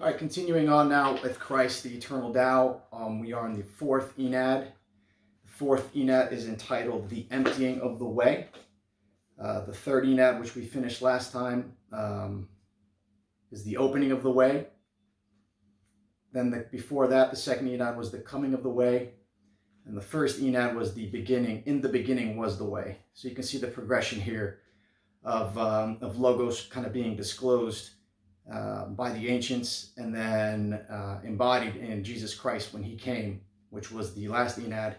All right, continuing on now with Christ, the eternal Tao. We are in the fourth Ennead. The fourth Ennead is entitled The Emptying of the Way. The third Ennead, which we finished last time, is The Opening of the Way. Then before that, the second Ennead was The Coming of the Way. And the first Ennead was The Beginning. In the beginning was the way. So you can see the progression here of Logos kind of being disclosed by the ancients and then embodied in Jesus Christ when he came, which was the last Ennead.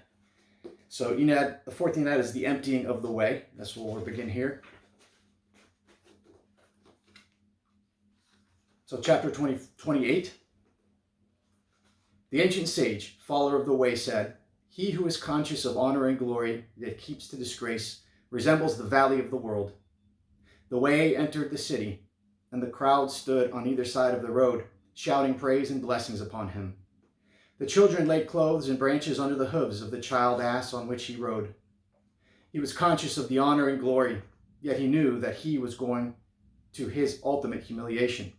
So Ennead, the fourth Ennead is the emptying of the way. That's where we'll begin here. So chapter 28. The ancient sage, follower of the way, said, "He who is conscious of honor and glory that keeps to disgrace resembles the valley of the world. The way entered the city, and the crowd stood on either side of the road, shouting praise and blessings upon him. The children laid clothes and branches under the hooves of the child ass on which he rode. He was conscious of the honor and glory, yet he knew that he was going to his ultimate humiliation.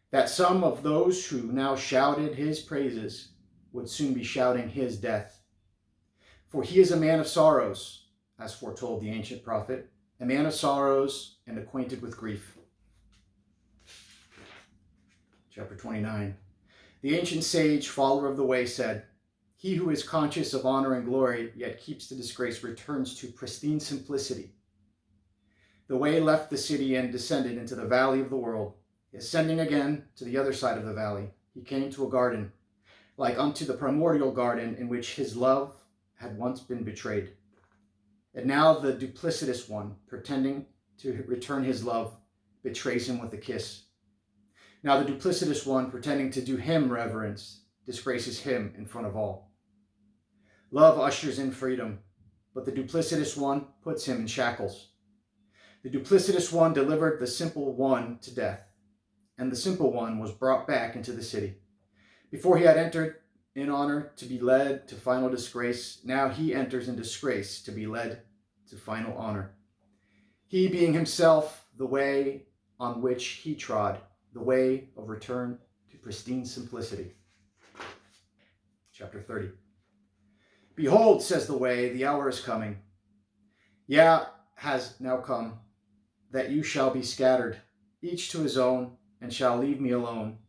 That some of those who now shouted his praises would soon be shouting his death. For he is a man of sorrows, as foretold the ancient prophet, a man of sorrows and acquainted with grief." Chapter 29. The ancient sage, follower of the way, said, "He who is conscious of honor and glory, yet keeps to disgrace, returns to pristine simplicity. The way left the city and descended into the valley of the world. Ascending again to the other side of the valley, he came to a garden, like unto the primordial garden in which his love had once been betrayed. And now the duplicitous one, pretending to return his love, betrays him with a kiss. Now the duplicitous one, pretending to do him reverence, disgraces him in front of all. Love ushers in freedom, but the duplicitous one puts him in shackles. The duplicitous one delivered the simple one to death, and the simple one was brought back into the city. Before he had entered in honor to be led to final disgrace, now he enters in disgrace to be led to final honor. He being himself the way on which he trod, the way of return to pristine simplicity." Chapter 30. "Behold, says the way, the hour is coming. Yeah, has now come, that you shall be scattered, each to his own, and shall leave me alone.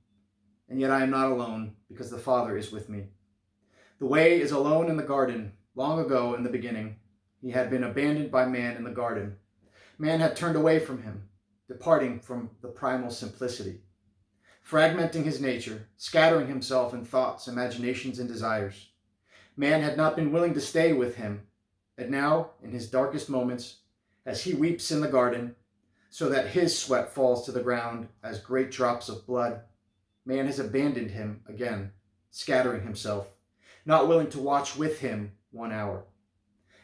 And yet I am not alone, because the Father is with me. The way is alone in the garden. Long ago, in the beginning, he had been abandoned by man in the garden. Man had turned away from him, departing from the primal simplicity, fragmenting his nature, scattering himself in thoughts, imaginations, and desires. Man had not been willing to stay with him, and now, in his darkest moments, as he weeps in the garden, so that his sweat falls to the ground as great drops of blood, man has abandoned him again, scattering himself, not willing to watch with him 1 hour,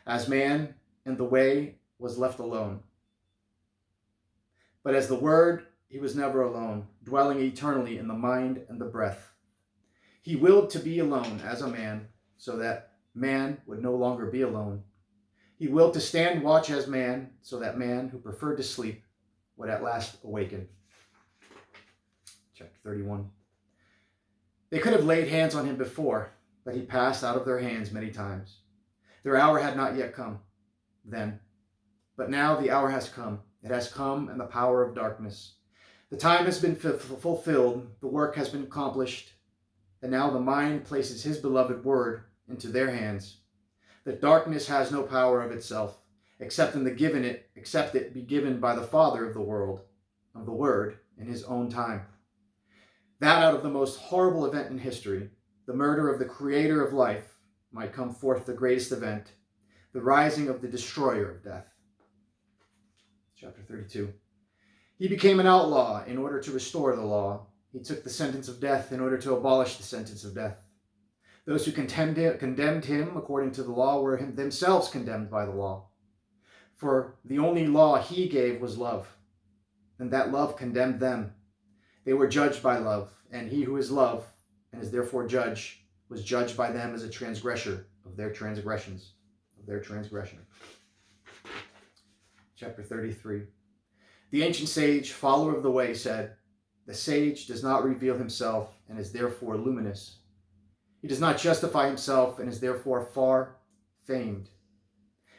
as man in the way was left alone. But as the Word, he was never alone, dwelling eternally in the mind and the breath. He willed to be alone as a man, so that man would no longer be alone. He willed to stand watch as man, so that man who preferred to sleep would at last awaken." Chapter 31. "They could have laid hands on him before, but he passed out of their hands many times. Their hour had not yet come then, but now the hour has come. It has come in the power of darkness. The time has been fulfilled, the work has been accomplished, and now the mind places his beloved word into their hands. The darkness has no power of itself, except it be given by the Father of the world, of the Word, in his own time. That out of the most horrible event in history, the murder of the creator of life, might come forth the greatest event, the rising of the destroyer of death." Chapter 32. "He became an outlaw in order to restore the law. He took the sentence of death in order to abolish the sentence of death. Those who condemned him according to the law were themselves condemned by the law. For the only law he gave was love, and that love condemned them. They were judged by love, and he who is love, and is therefore judge, was judged by them as a transgressor of their transgression. Chapter 33. The ancient sage, follower of the way, said, The sage does not reveal himself and is therefore luminous. He does not justify himself and is therefore far famed.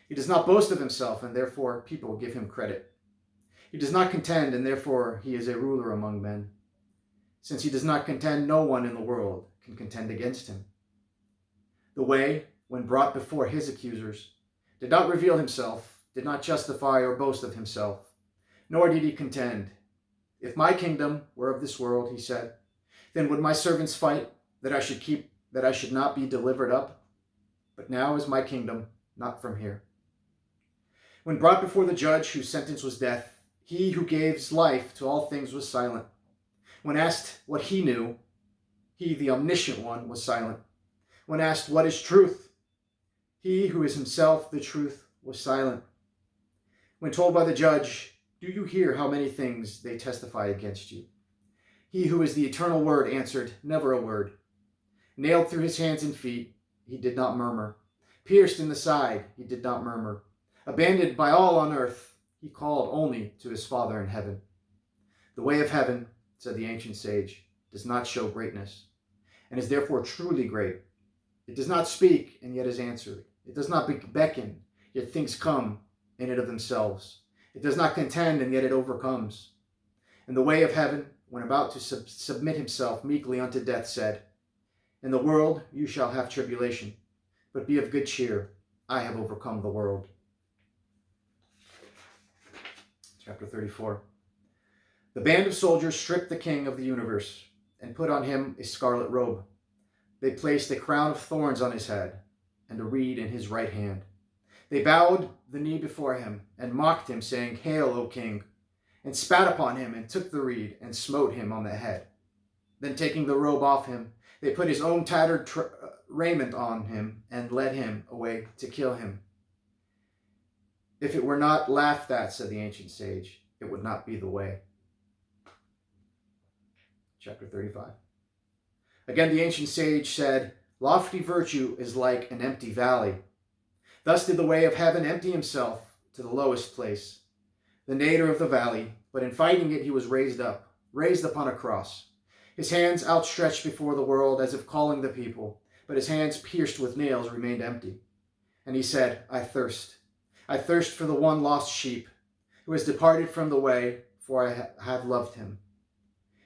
He does not boast of himself and therefore people give him credit. He does not contend and therefore he is a ruler among men. Since he does not contend, no one in the world can contend against him. The way, when brought before his accusers, did not reveal himself, did not justify or boast of himself, nor did he contend. If my kingdom were of this world, he said, then would my servants fight that I should not be delivered up? But now is my kingdom not from here. When brought before the judge whose sentence was death, he who gives life to all things was silent. When asked what he knew, he, the omniscient one, was silent. When asked what is truth, he who is himself the truth was silent. When told by the judge, do you hear how many things they testify against you? He who is the eternal word answered, never a word. Nailed through his hands and feet, he did not murmur. Pierced in the side, he did not murmur. Abandoned by all on earth, he called only to his Father in heaven. The way of heaven, said the ancient sage, does not show greatness, and is therefore truly great. It does not speak, and yet is answered. It does not beckon, yet things come in it of themselves. It does not contend, and yet it overcomes. And the way of heaven, when about to submit himself meekly unto death, said, in the world you shall have tribulation, but be of good cheer. I have overcome the world. Chapter 34. The band of soldiers stripped the king of the universe and put on him a scarlet robe. They placed a crown of thorns on his head and a reed in his right hand. They bowed the knee before him and mocked him, saying, Hail, O king, and spat upon him and took the reed and smote him on the head. Then taking the robe off him, they put his own tattered raiment on him and led him away to kill him. If it were not laughed at, said the ancient sage, it would not be the way. Chapter 35. Again the ancient sage said, lofty virtue is like an empty valley. Thus did the way of heaven empty himself to the lowest place, the nadir of the valley, but in fighting it he was raised upon a cross. His hands outstretched before the world as if calling the people, but his hands pierced with nails remained empty. And he said, I thirst for the one lost sheep, who has departed from the way, for I have loved him.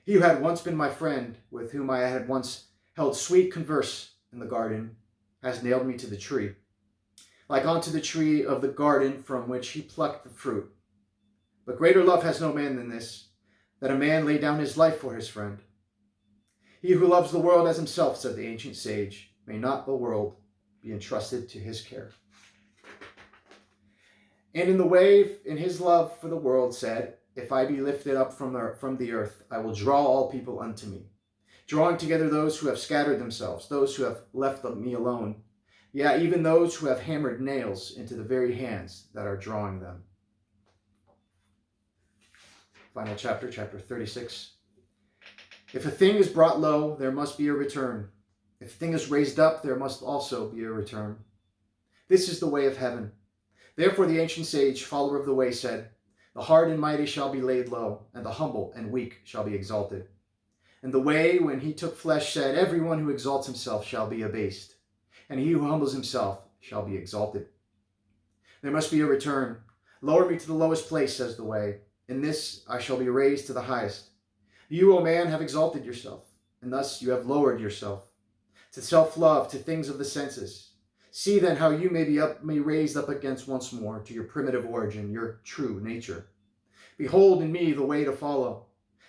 He who had once been my friend, with whom I had once held sweet converse in the garden, has nailed me to the tree, like unto the tree of the garden from which he plucked the fruit. But greater love has no man than this, that a man lay down his life for his friend. He who loves the world as himself, said the ancient sage, may not the world be entrusted to his care. And in the way, in his love for the world, said, if I be lifted up from the earth, I will draw all people unto me, drawing together those who have scattered themselves, those who have left me alone, yeah, even those who have hammered nails into the very hands that are drawing them. Final chapter, chapter 36. If a thing is brought low, there must be a return. If a thing is raised up, there must also be a return. This is the way of heaven. Therefore the ancient sage, follower of the way, said, the hard and mighty shall be laid low, and the humble and weak shall be exalted. And the way, when he took flesh, said, everyone who exalts himself shall be abased, and he who humbles himself shall be exalted. There must be a return. Lower me to the lowest place, says the way. In this I shall be raised to the highest. You, O man, have exalted yourself, and thus you have lowered yourself to self-love, to things of the senses. See then how you may be raised up against once more to your primitive origin, your true nature. Behold in me the way to follow.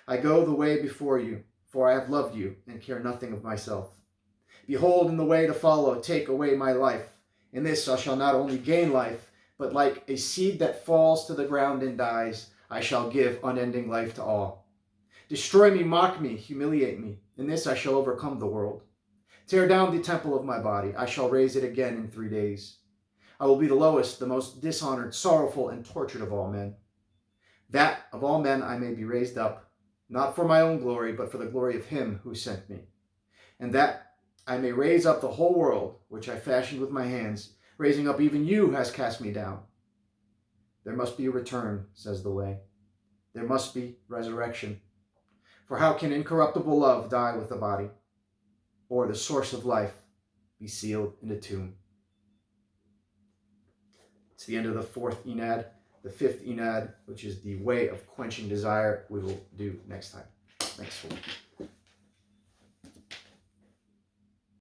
I go the way before you, for I have loved you and care nothing of myself. Behold in the way to follow, take away my life. In this I shall not only gain life, but like a seed that falls to the ground and dies, I shall give unending life to all. Destroy me, mock me, humiliate me. In this I shall overcome the world. Tear down the temple of my body. I shall raise it again in 3 days. I will be the lowest, the most dishonored, sorrowful, and tortured of all men. That of all men I may be raised up, not for my own glory, but for the glory of him who sent me. And that I may raise up the whole world, which I fashioned with my hands, raising up even you who has cast me down. There must be a return, says the way. There must be resurrection. For how can incorruptible love die with the body, or the source of life be sealed in a tomb? It's the end of the fourth Ennead. The fifth Ennead, which is the way of quenching desire, we will do next time. Thanks for